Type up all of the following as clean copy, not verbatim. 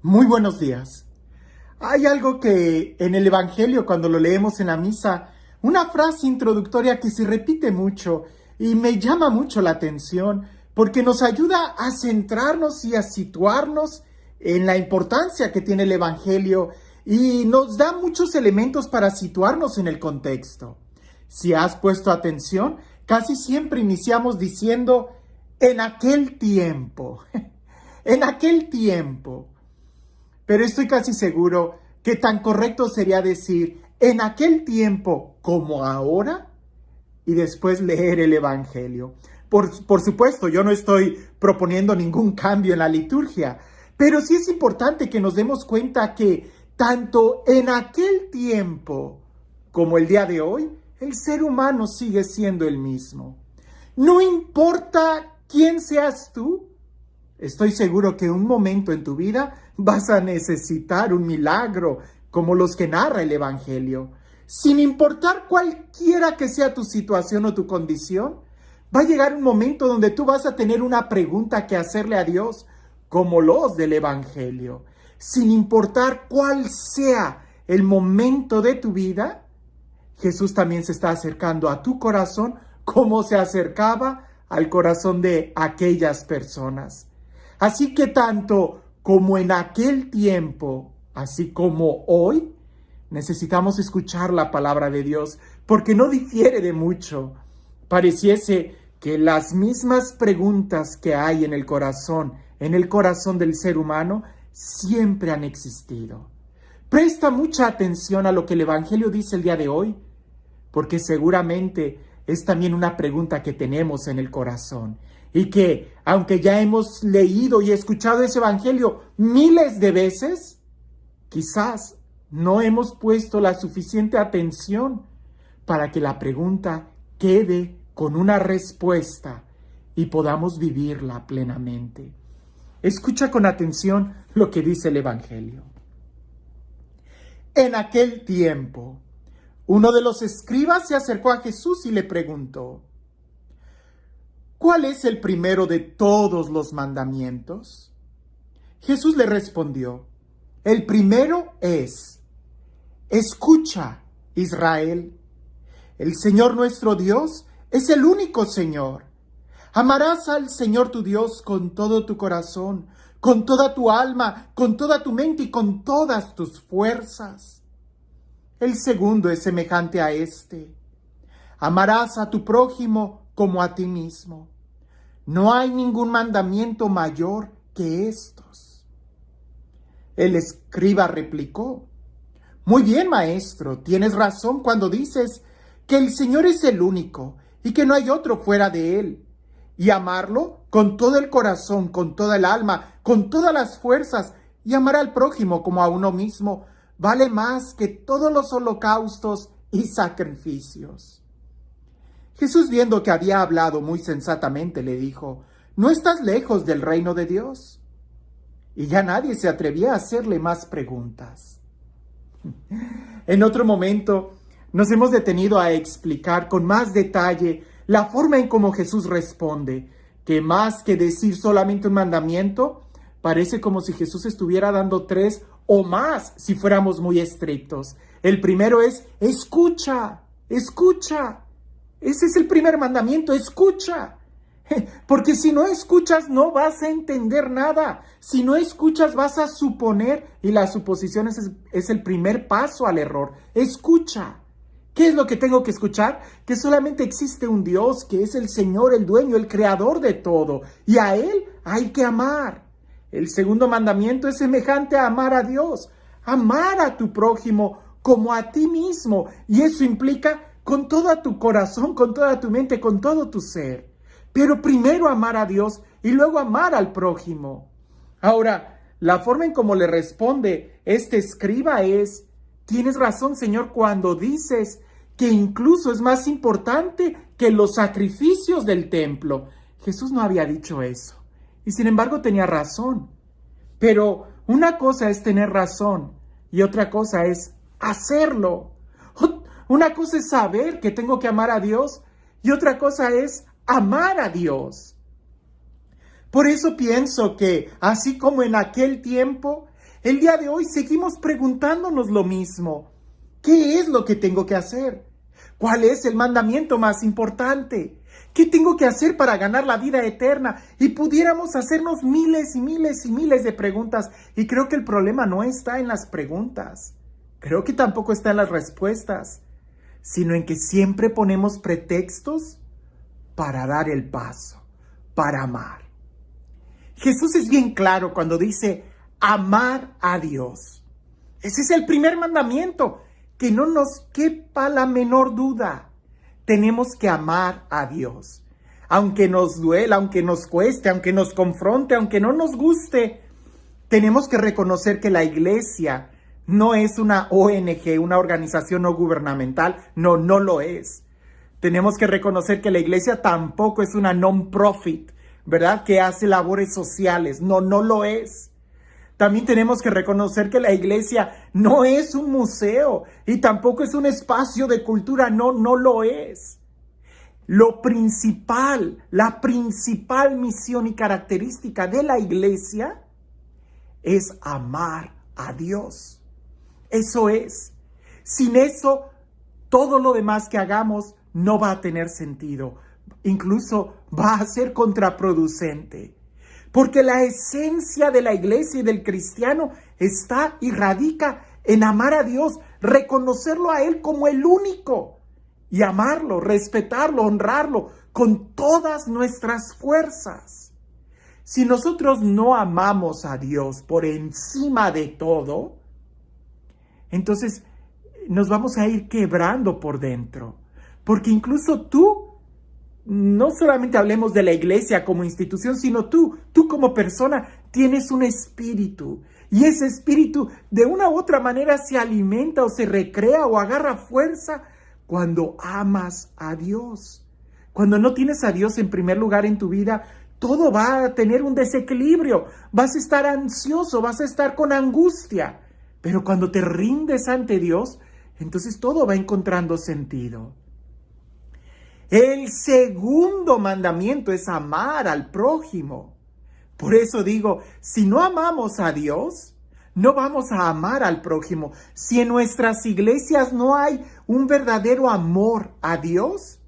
Muy buenos días. Hay algo que en el Evangelio, cuando lo leemos en la misa, una frase introductoria que se repite mucho y me llama mucho la atención porque nos ayuda a centrarnos y a situarnos en la importancia que tiene el Evangelio y nos da muchos elementos para situarnos en el contexto. Si has puesto atención, casi siempre iniciamos diciendo en aquel tiempo, en aquel tiempo. Pero estoy casi seguro que tan correcto sería decir en aquel tiempo como ahora y después leer el Evangelio. Por supuesto, yo no estoy proponiendo ningún cambio en la liturgia, pero sí es importante que nos demos cuenta que tanto en aquel tiempo como el día de hoy, el ser humano sigue siendo el mismo. No importa quién seas tú, estoy seguro que en un momento en tu vida vas a necesitar un milagro como los que narra el Evangelio. Sin importar cualquiera que sea tu situación o tu condición, va a llegar un momento donde tú vas a tener una pregunta que hacerle a Dios, como los del Evangelio. Sin importar cuál sea el momento de tu vida, Jesús también se está acercando a tu corazón como se acercaba al corazón de aquellas personas. Así que tanto como en aquel tiempo, así como hoy, necesitamos escuchar la palabra de Dios, porque no difiere de mucho. Pareciese que las mismas preguntas que hay en el corazón del ser humano, siempre han existido. Presta mucha atención a lo que el Evangelio dice el día de hoy, porque seguramente es también una pregunta que tenemos en el corazón. Y que, aunque ya hemos leído y escuchado ese Evangelio miles de veces, quizás no hemos puesto la suficiente atención para que la pregunta quede con una respuesta y podamos vivirla plenamente. Escucha con atención lo que dice el Evangelio. En aquel tiempo, uno de los escribas se acercó a Jesús y le preguntó: ¿cuál es el primero de todos los mandamientos? Jesús le respondió: el primero es: escucha, Israel, el Señor nuestro Dios es el único Señor. Amarás al Señor tu Dios con todo tu corazón, con toda tu alma, con toda tu mente y con todas tus fuerzas. El segundo es semejante a este: amarás a tu prójimo como a ti mismo. No hay ningún mandamiento mayor que estos. El escriba replicó: muy bien, maestro, tienes razón cuando dices que el Señor es el único y que no hay otro fuera de él. Y amarlo con todo el corazón, con toda el alma, con todas las fuerzas, y amar al prójimo como a uno mismo, vale más que todos los holocaustos y sacrificios. Jesús, viendo que había hablado muy sensatamente, le dijo: no estás lejos del reino de Dios. Y ya nadie se atrevía a hacerle más preguntas. En otro momento nos hemos detenido a explicar con más detalle la forma en cómo Jesús responde, que más que decir solamente un mandamiento, parece como si Jesús estuviera dando 3 o más si fuéramos muy estrictos. El primero es: escucha, escucha. Ese es el primer mandamiento: escucha. Porque si no escuchas no vas a entender nada. Si no escuchas vas a suponer, y la suposición es el primer paso al error. Escucha. ¿Qué es lo que tengo que escuchar? Que solamente existe un Dios, que es el Señor, el dueño, el creador de todo. Y a Él hay que amar. El segundo mandamiento es semejante a amar a Dios. Amar a tu prójimo como a ti mismo. Y eso implica con todo tu corazón, con toda tu mente, con todo tu ser. Pero primero amar a Dios y luego amar al prójimo. Ahora, la forma en cómo le responde este escriba es: tienes razón, Señor, cuando dices que incluso es más importante que los sacrificios del templo. Jesús no había dicho eso. Y sin embargo tenía razón. Pero una cosa es tener razón y otra cosa es hacerlo. Una cosa es saber que tengo que amar a Dios y otra cosa es amar a Dios. Por eso pienso que, así como en aquel tiempo, El día de hoy seguimos preguntándonos lo mismo. ¿Qué es lo que tengo que hacer? ¿Cuál es el mandamiento más importante? ¿Qué tengo que hacer para ganar la vida eterna? Y pudiéramos hacernos miles y miles y miles de preguntas. Y creo que el problema no está en las preguntas. Creo que tampoco está en las respuestas, sino en que siempre ponemos pretextos para dar el paso, para amar. Jesús es bien claro cuando dice amar a Dios. Ese es el primer mandamiento, que no nos quepa la menor duda. Tenemos que amar a Dios. Aunque nos duela, aunque nos cueste, aunque nos confronte, aunque no nos guste, tenemos que reconocer que la iglesia no es una ONG, una organización no gubernamental. No, no lo es. Tenemos que reconocer que la iglesia tampoco es una non-profit, ¿verdad? Que hace labores sociales. No, no lo es. También tenemos que reconocer que la iglesia no es un museo y tampoco es un espacio de cultura. No, no lo es. Lo principal, la principal misión y característica de la iglesia es amar a Dios. Eso es. Sin eso, todo lo demás que hagamos no va a tener sentido. Incluso va a ser contraproducente. Porque la esencia de la iglesia y del cristiano está y radica en amar a Dios, reconocerlo a Él como el único y amarlo, respetarlo, honrarlo con todas nuestras fuerzas. Si nosotros no amamos a Dios por encima de todo, entonces nos vamos a ir quebrando por dentro. Porque incluso tú, no solamente hablemos de la iglesia como institución, sino tú como persona tienes un espíritu. Y ese espíritu de una u otra manera se alimenta o se recrea o agarra fuerza cuando amas a Dios. Cuando no tienes a Dios en primer lugar en tu vida, todo va a tener un desequilibrio. Vas a estar ansioso, vas a estar con angustia. Pero cuando te rindes ante Dios, entonces todo va encontrando sentido. El segundo mandamiento es amar al prójimo. Por eso digo, si no amamos a Dios, no vamos a amar al prójimo. Si en nuestras iglesias no hay un verdadero amor a Dios,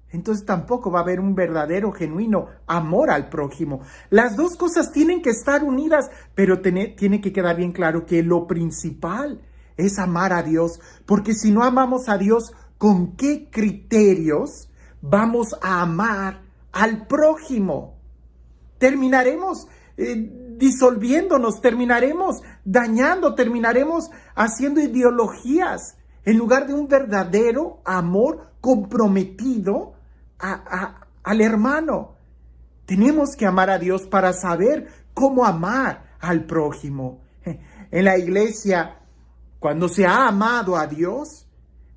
entonces tampoco va a haber un verdadero, genuino amor al prójimo. Las dos cosas tienen que estar unidas, pero tiene que quedar bien claro que lo principal es amar a Dios. Porque si no amamos a Dios, ¿con qué criterios vamos a amar al prójimo? Terminaremos disolviéndonos, terminaremos dañando, terminaremos haciendo ideologías en lugar de un verdadero amor comprometido al hermano. Tenemos que amar a Dios para saber cómo amar al prójimo. En la iglesia, cuando se ha amado a Dios,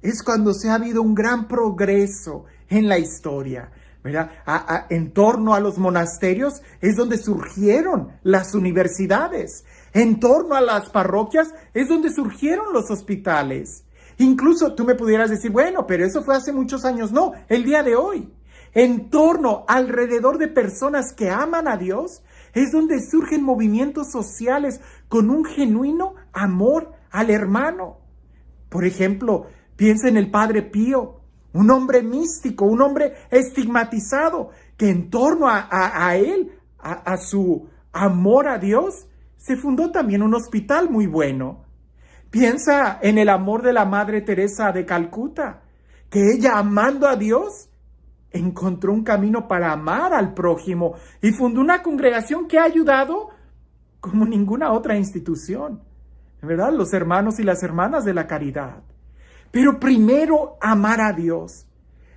es cuando se ha habido un gran progreso en la historia, ¿verdad? En torno a los monasterios es donde surgieron las universidades. En torno a las parroquias es donde surgieron los hospitales. Incluso tú me pudieras decir, bueno, pero eso fue hace muchos años. No, el día de hoy. En torno, alrededor de personas que aman a Dios, es donde surgen movimientos sociales con un genuino amor al hermano. Por ejemplo, piensa en el Padre Pío, un hombre místico, un hombre estigmatizado, que en torno a él, a su amor a Dios, se fundó también un hospital muy bueno. Piensa en el amor de la Madre Teresa de Calcuta, que ella, amando a Dios, encontró un camino para amar al prójimo y fundó una congregación que ha ayudado como ninguna otra institución, ¿verdad? Los hermanos y las hermanas de la caridad. Pero primero amar a Dios.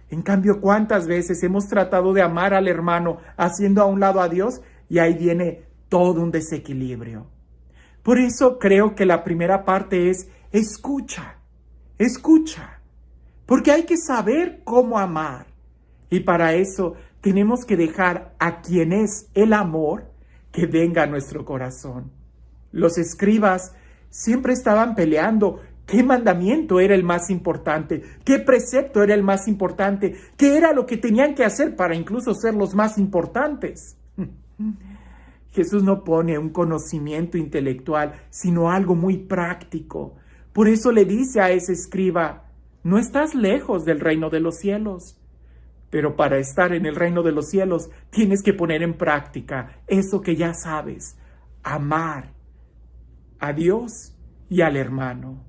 En cambio, ¿cuántas veces hemos tratado de amar al hermano haciendo a un lado a Dios? Y ahí viene todo un desequilibrio. Por eso creo que la primera parte es escucha, escucha. Porque hay que saber cómo amar. Y para eso tenemos que dejar a quien es el amor que venga a nuestro corazón. Los escribas siempre estaban peleando qué mandamiento era el más importante, qué precepto era el más importante, qué era lo que tenían que hacer para incluso ser los más importantes. Jesús no pone un conocimiento intelectual, sino algo muy práctico. Por eso le dice a ese escriba, no estás lejos del reino de los cielos. Pero para estar en el reino de los cielos tienes que poner en práctica eso que ya sabes, amar a Dios y al hermano.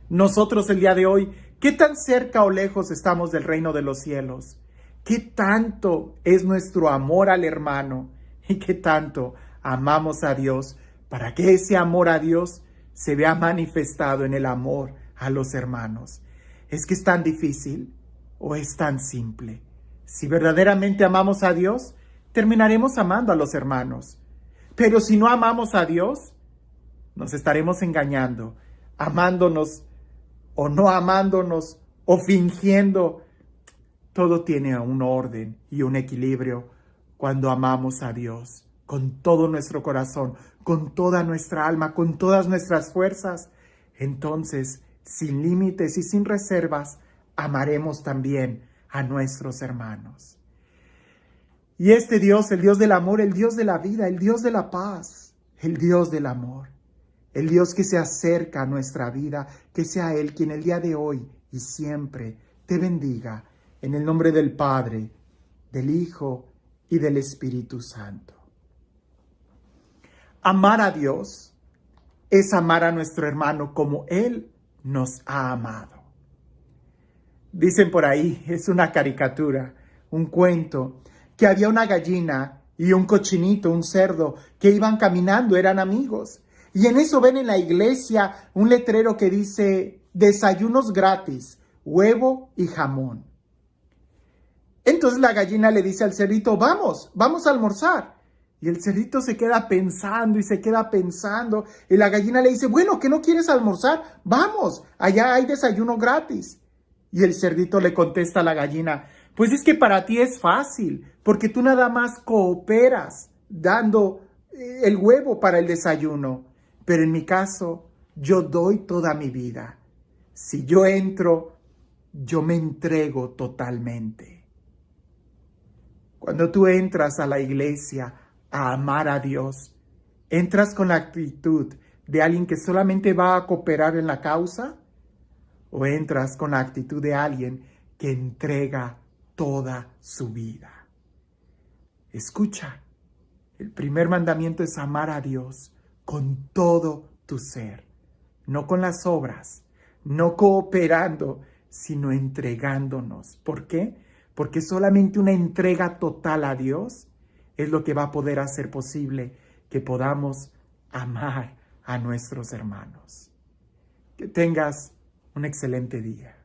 Nosotros el día de hoy, ¿qué tan cerca o lejos estamos del reino de los cielos? ¿Qué tanto es nuestro amor al hermano? ¿Y qué tanto amamos a Dios para que ese amor a Dios se vea manifestado en el amor a los hermanos? ¿Es que es tan difícil o es tan simple? Si verdaderamente amamos a Dios, terminaremos amando a los hermanos. Pero si no amamos a Dios, nos estaremos engañando, amándonos o no amándonos o fingiendo. Todo tiene un orden y un equilibrio cuando amamos a Dios con todo nuestro corazón, con toda nuestra alma, con todas nuestras fuerzas. Entonces, sin límites y sin reservas, amaremos también a nuestros hermanos. Y este Dios, el Dios del amor, el Dios de la vida, el Dios de la paz, el Dios del amor, el Dios que se acerca a nuestra vida, que sea Él quien el día de hoy y siempre te bendiga, en el nombre del Padre, del Hijo y del Espíritu Santo. Amar a Dios es amar a nuestro hermano como Él nos ha amado. Dicen por ahí, es una caricatura, un cuento, que había una gallina y un cochinito, un cerdo, que iban caminando, eran amigos. Y en eso ven en la iglesia un letrero que dice, desayunos gratis, huevo y jamón. Entonces la gallina le dice al cerdito, vamos a almorzar. Y el cerdito se queda pensando y se queda pensando. Y la gallina le dice, bueno, ¿que no quieres almorzar? Vamos, allá hay desayuno gratis. Y el cerdito le contesta a la gallina, pues es que para ti es fácil, porque tú nada más cooperas dando el huevo para el desayuno. Pero en mi caso, yo doy toda mi vida. Si yo entro, yo me entrego totalmente. Cuando tú entras a la iglesia a amar a Dios, ¿entras con la actitud de alguien que solamente va a cooperar en la causa? ¿O entras con la actitud de alguien que entrega toda su vida? Escucha, el primer mandamiento es amar a Dios con todo tu ser, no con las obras, no cooperando, sino entregándonos. ¿Por qué? Porque solamente una entrega total a Dios es lo que va a poder hacer posible que podamos amar a nuestros hermanos. Que tengas un excelente día.